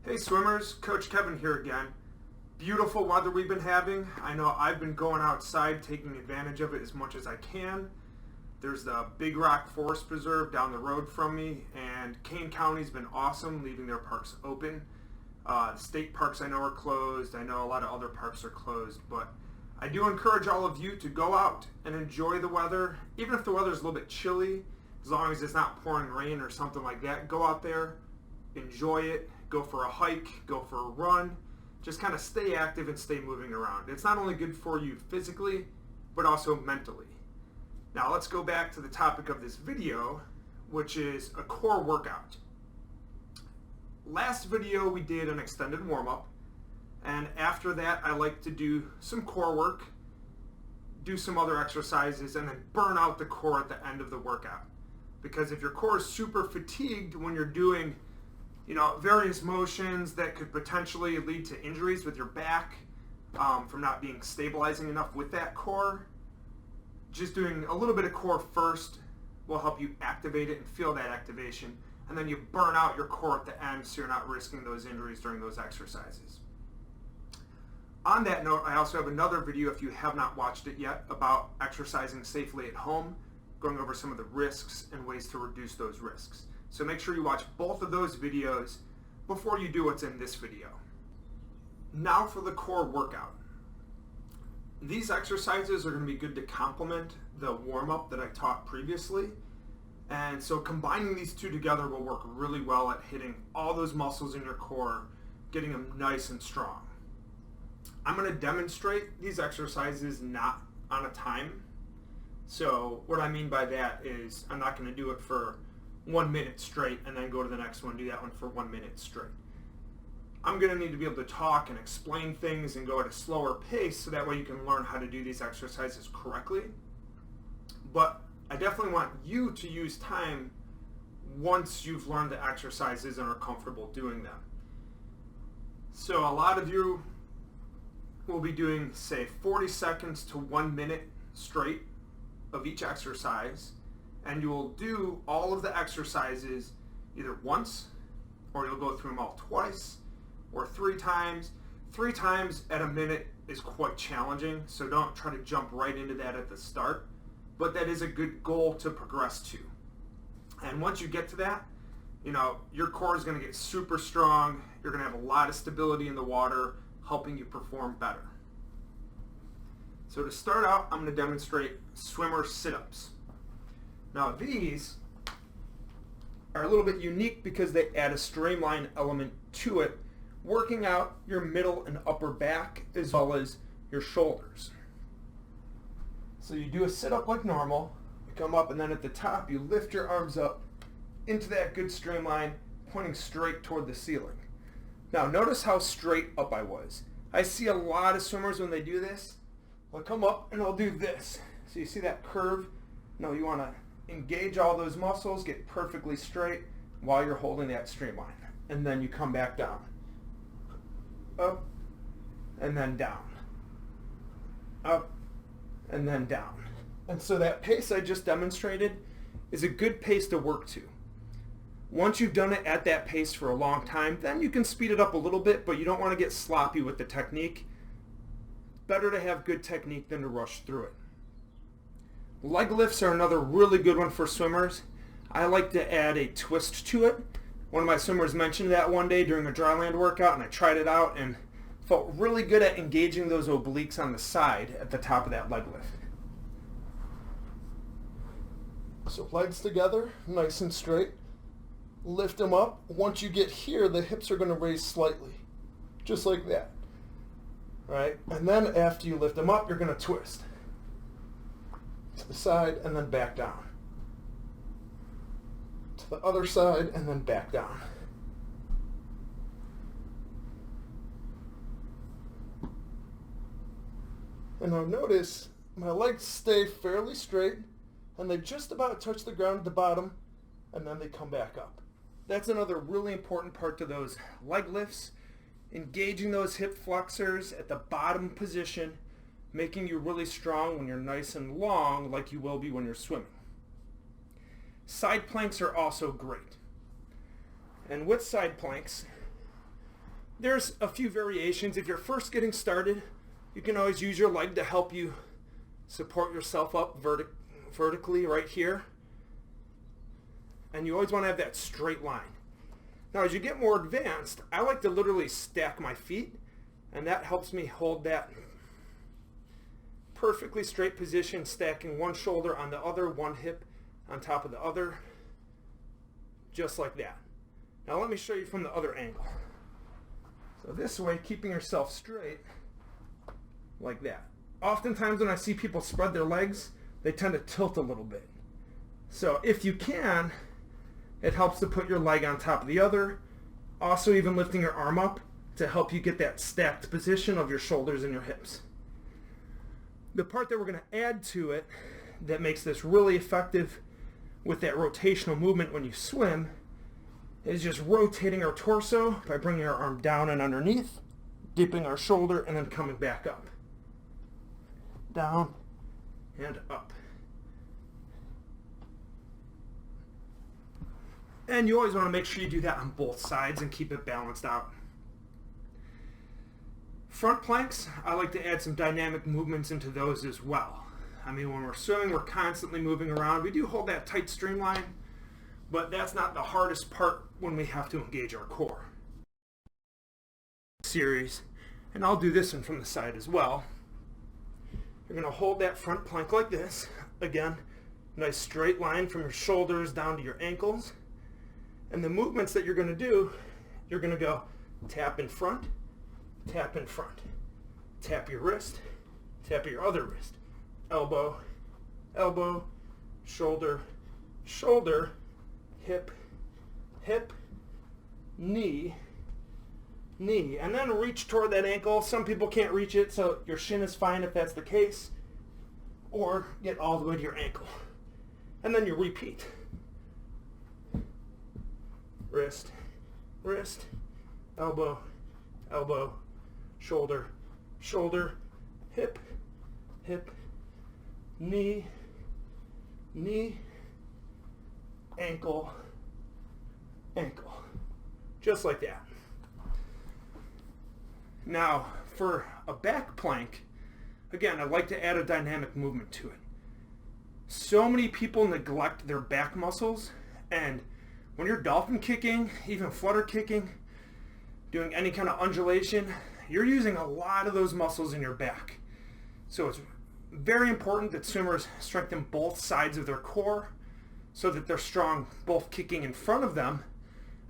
Hey swimmers, Coach Kevin here again. Beautiful weather we've been having. I know I've been going outside taking advantage of it as much as I can. There's the Big Rock Forest Preserve down the road from me, and Kane County's been awesome leaving their parks open. The state parks I know are closed. I know a lot of other parks are closed, but I do encourage all of you to go out and enjoy the weather. Even if the weather's a little bit chilly, as long as it's not pouring rain or something like that, go out there, enjoy it, go for a hike, go for a run. Just kind of stay active and stay moving around. It's not only good for you physically, but also mentally. Now let's go back to the topic of this video, which is a core workout. Last video we did an extended warm-up, and after that I like to do some core work, do some other exercises, and then burn out the core at the end of the workout. Because if your core is super fatigued when you're doing various motions that could potentially lead to injuries with your back from not being stabilizing enough with that core, just doing a little bit of core first will help you activate it and feel that activation, and then you burn out your core at the end so you're not risking those injuries during those exercises. On that note, I also have another video, if you have not watched it yet, about exercising safely at home, going over some of the risks and ways to reduce those risks. So make sure you watch both of those videos before you do what's in this video. Now for the core workout. These exercises are going to be good to complement the warm-up that I taught previously. And so combining these two together will work really well at hitting all those muscles in your core, getting them nice and strong. I'm going to demonstrate these exercises not on a time. So what I mean by that is I'm not going to do it for 1 minute straight and then go to the next one, do that one for 1 minute straight. I'm going to need to be able to talk and explain things and go at a slower pace so that way you can learn how to do these exercises correctly. But I definitely want you to use time once you've learned the exercises and are comfortable doing them. So a lot of you will be doing, say, 40 seconds to 1 minute straight of each exercise, and you will do all of the exercises either once, or you'll go through them all twice, or 3 times. 3 times at a minute is quite challenging, so don't try to jump right into that at the start, but that is a good goal to progress to. And once you get to that, your core is going to get super strong. You're going to have a lot of stability in the water, helping you perform better. So to start out, I'm going to demonstrate swimmer sit-ups. Now these are a little bit unique because they add a streamline element to it, working out your middle and upper back as well as your shoulders. So you do a sit-up like normal, you come up, and then at the top you lift your arms up into that good streamline, pointing straight toward the ceiling. Now notice how straight up I was. I see a lot of swimmers when they do this, I'll come up and I'll do this. So you see that curve? No, you want to engage all those muscles, get perfectly straight while you're holding that streamline. And then you come back down. Up, and then down. Up, and then down. And so that pace I just demonstrated is a good pace to work to. Once you've done it at that pace for a long time, then you can speed it up a little bit, but you don't want to get sloppy with the technique. Better to have good technique than to rush through it. Leg lifts are another really good one for swimmers. I like to add a twist to it. One of my swimmers mentioned that one day during a dryland workout, and I tried it out and felt really good at engaging those obliques on the side at the top of that leg lift. So legs together, nice and straight. Lift them up. Once you get here, the hips are going to raise slightly, just like that. Right? And then after you lift them up, you're going to twist to the side and then back down. To the other side and then back down. And now notice my legs stay fairly straight and they just about touch the ground at the bottom, and then they come back up. That's another really important part to those leg lifts, engaging those hip flexors at the bottom position, making you really strong when you're nice and long like you will be when you're swimming. Side planks are also great. And with side planks, There's a few variations. If you're first getting started, you can always use your leg to help you support yourself up vertically right here. And you always want to have that straight line. Now, as you get more advanced, I like to literally stack my feet, and that helps me hold that perfectly straight position, stacking one shoulder on the other, one hip on top of the other, just like that. Now let me show you from the other angle. So this way, keeping yourself straight, like that. Oftentimes when I see people spread their legs, they tend to tilt a little bit. So if you can, it helps to put your leg on top of the other. Also even lifting your arm up to help you get that stacked position of your shoulders and your hips. The part that we're going to add to it that makes this really effective with that rotational movement when you swim is just rotating our torso by bringing our arm down and underneath, dipping our shoulder, and then coming back up. Down and up. And you always want to make sure you do that on both sides and keep it balanced out. Front planks, I like to add some dynamic movements into those as well. I mean, when we're swimming, we're constantly moving around. We do hold that tight streamline, but that's not the hardest part when we have to engage our core. Series, and I'll do this one from the side as well. You're going to hold that front plank like this. Again, nice straight line from your shoulders down to your ankles. And the movements that you're going to do, you're going to go tap in front, tap in front, tap your wrist, tap your other wrist, elbow, elbow, shoulder, shoulder, hip, hip, knee, knee, and then reach toward that ankle. Some people can't reach it, so your shin is fine if that's the case, or get all the way to your ankle. And then you repeat. Wrist, wrist, elbow, elbow, shoulder, shoulder, hip, hip, knee, knee, ankle, ankle. Just like that. Now, for a back plank, again, I like to add a dynamic movement to it. So many people neglect their back muscles, and when you're dolphin kicking, even flutter kicking, doing any kind of undulation, you're using a lot of those muscles in your back. So it's very important that swimmers strengthen both sides of their core so that they're strong both kicking in front of them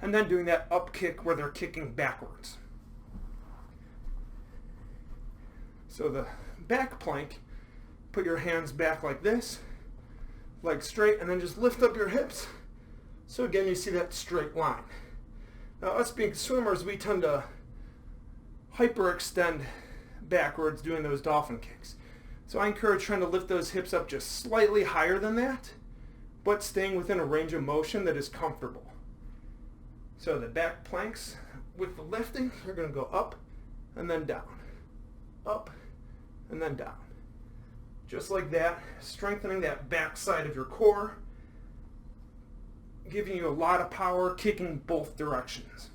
and then doing that up kick where they're kicking backwards. So the back plank, put your hands back like this, legs straight, and then just lift up your hips. So again, you see that straight line. Now us being swimmers, we tend to hyperextend backwards doing those dolphin kicks. So I encourage trying to lift those hips up just slightly higher than that, but staying within a range of motion that is comfortable. So the back planks with the lifting, you're going to go up and then down, up and then down. Just like that, strengthening that back side of your core, giving you a lot of power, kicking both directions.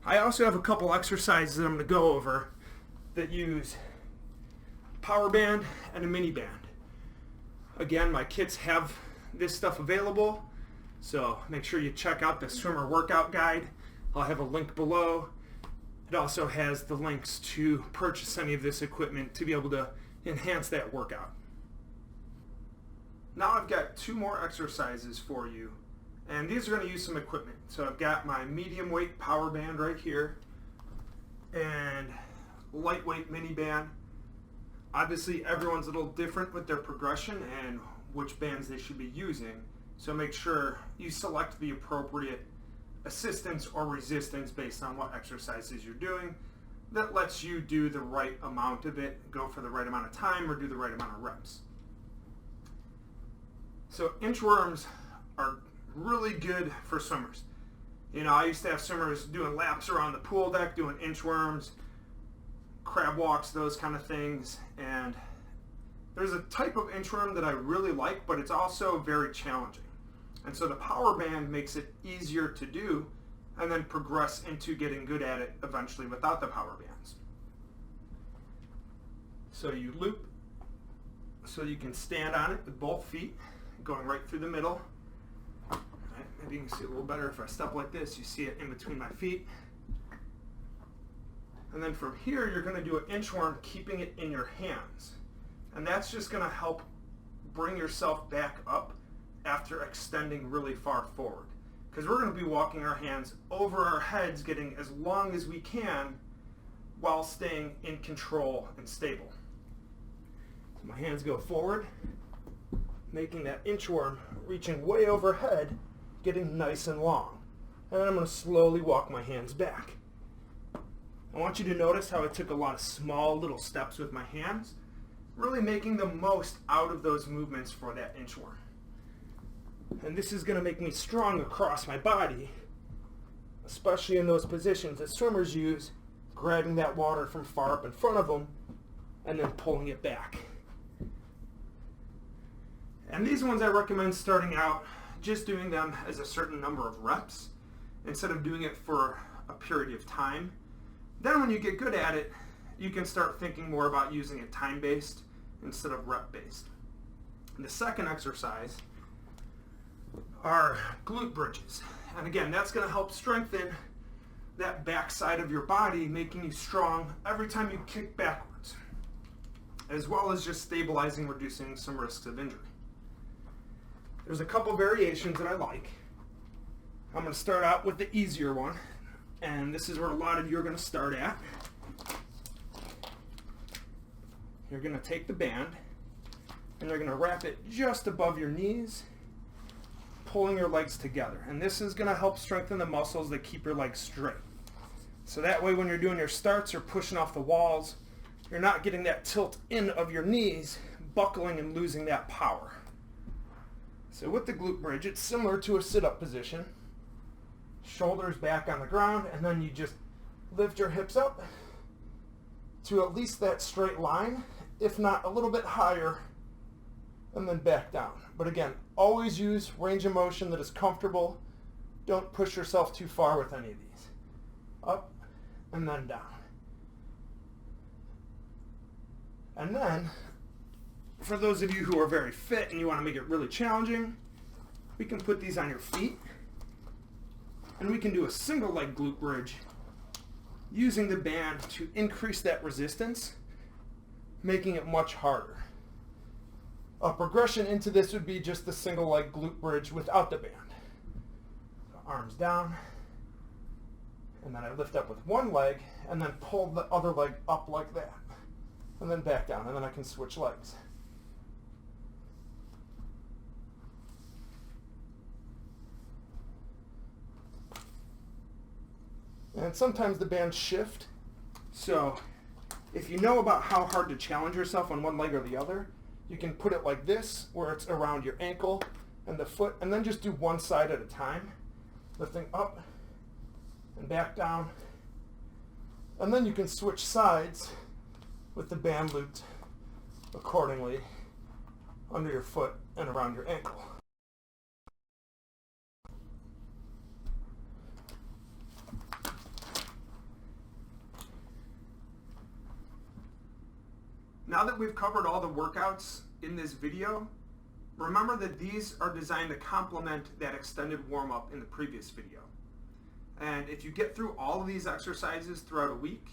I also have a couple exercises that I'm going to go over that use power band and a mini band. Again, my kits have this stuff available, so make sure you check out the swimmer workout guide. I'll have a link below. It also has the links to purchase any of this equipment to be able to enhance that workout. Now I've got two more exercises for you, and these are going to use some equipment. So I've got my medium weight power band right here and lightweight mini band. Obviously everyone's a little different with their progression and which bands they should be using, so make sure you select the appropriate assistance or resistance based on what exercises you're doing that lets you do the right amount of it, go for the right amount of time, or do the right amount of reps. So inchworms are really good for swimmers. You know, I used to have swimmers doing laps around the pool deck, doing inchworms, crab walks, those kind of things. And there's a type of inchworm that I really like, but it's also very challenging. And so the power band makes it easier to do, and then progress into getting good at it eventually without the power bands. So you loop so you can stand on it with both feet, going right through the middle. All right, maybe you can see it a little better if I step like this. You see it in between my feet. And then from here, you're going to do an inchworm, keeping it in your hands. And that's just going to help bring yourself back up after extending really far forward. Because we're going to be walking our hands over our heads, getting as long as we can while staying in control and stable. So my hands go forward, making that inchworm, reaching way overhead, getting nice and long. And then I'm going to slowly walk my hands back. I want you to notice how I took a lot of small little steps with my hands, really making the most out of those movements for that inchworm. And this is going to make me strong across my body, especially in those positions that swimmers use, grabbing that water from far up in front of them and then pulling it back. And these ones I recommend starting out just doing them as a certain number of reps instead of doing it for a period of time. Then when you get good at it, you can start thinking more about using it time-based instead of rep-based. And the second exercise are glute bridges. And again, that's going to help strengthen that back side of your body, making you strong every time you kick backwards, as well as just stabilizing, reducing some risks of injury. There's a couple variations that I like. I'm going to start out with the easier one. And this is where a lot of you are going to start at. You're going to take the band and you're going to wrap it just above your knees, pulling your legs together. And this is going to help strengthen the muscles that keep your legs straight. So that way when you're doing your starts or pushing off the walls, you're not getting that tilt in of your knees, buckling and losing that power. So with the glute bridge, it's similar to a sit-up position. Shoulders back on the ground, and then you just lift your hips up to at least that straight line, if not a little bit higher, and then back down. But again, always use range of motion that is comfortable. Don't push yourself too far with any of these. Up and then down. And then, for those of you who are very fit and you want to make it really challenging, we can put these on your feet. And we can do a single leg glute bridge using the band to increase that resistance, making it much harder. A progression into this would be just the single leg glute bridge without the band. So arms down, and then I lift up with one leg and then pull the other leg up like that. And then back down, and then I can switch legs. And sometimes the bands shift. So if you know about how hard to challenge yourself on one leg or the other, you can put it like this, where it's around your ankle and the foot, and then just do one side at a time, lifting up and back down. And then you can switch sides with the band looped accordingly under your foot and around your ankle. Now that we've covered all the workouts in this video, remember that these are designed to complement that extended warm-up in the previous video. And if you get through all of these exercises throughout a week,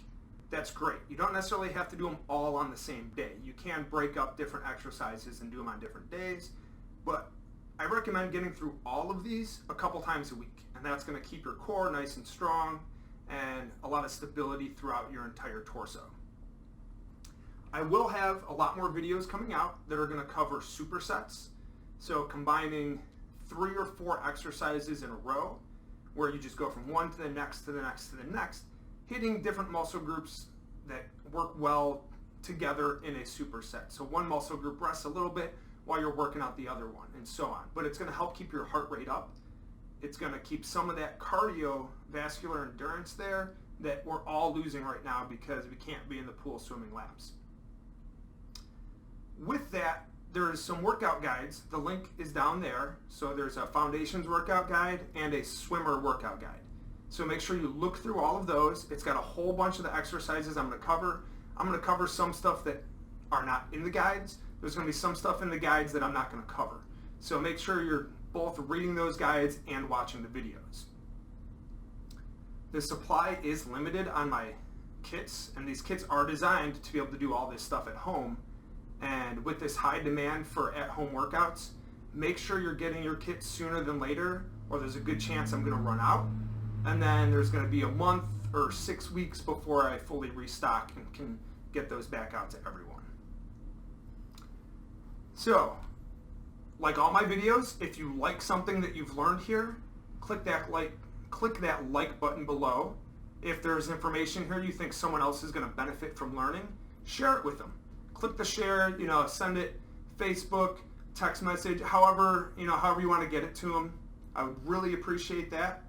that's great. You don't necessarily have to do them all on the same day. You can break up different exercises and do them on different days, but I recommend getting through all of these a couple times a week, and that's going to keep your core nice and strong and a lot of stability throughout your entire torso. I will have a lot more videos coming out that are going to cover supersets, so combining 3 or 4 exercises in a row where you just go from one to the next to the next to the next, hitting different muscle groups that work well together in a superset. So one muscle group rests a little bit while you're working out the other one, and so on. But it's going to help keep your heart rate up. It's going to keep some of that cardiovascular endurance there that we're all losing right now because we can't be in the pool swimming laps. With that, there's some workout guides. The link is down there. So there's a foundations workout guide and a swimmer workout guide. So make sure you look through all of those. It's got a whole bunch of the exercises I'm going to cover. I'm going to cover some stuff that are not in the guides. There's going to be some stuff in the guides that I'm not going to cover. So make sure you're both reading those guides and watching the videos. The supply is limited on my kits, and these kits are designed to be able to do all this stuff at home. And with this high demand for at-home workouts, make sure you're getting your kits sooner than later, or there's a good chance I'm going to run out. And then there's going to be a month or 6 weeks before I fully restock and can get those back out to everyone. So, like all my videos, if you like something that you've learned here, click that like button below. If there's information here you think someone else is going to benefit from learning, share it with them. Click the share, send it Facebook, text message, however you want to get it to them. I would really appreciate that.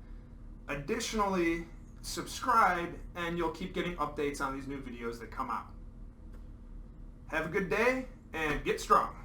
Additionally, subscribe and you'll keep getting updates on these new videos that come out. Have a good day and get strong.